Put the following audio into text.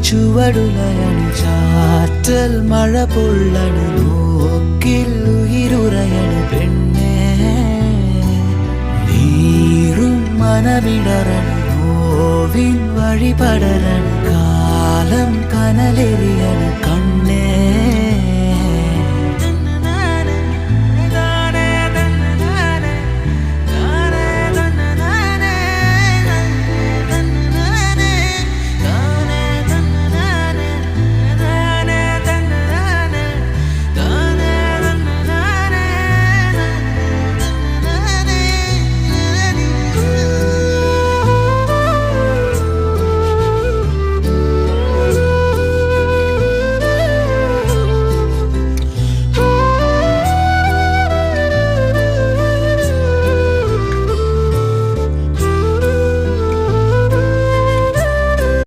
ചുവടുലയണു ചാറ്റൽ മഴ പൊള്ളണു നോക്കിൽ ഉയിരുറയണു പെണ്ണേ നീറും മനമിടറണു നോവിൻ വഴിപടരണു കാലം കനലെറിയണു കണ്ണു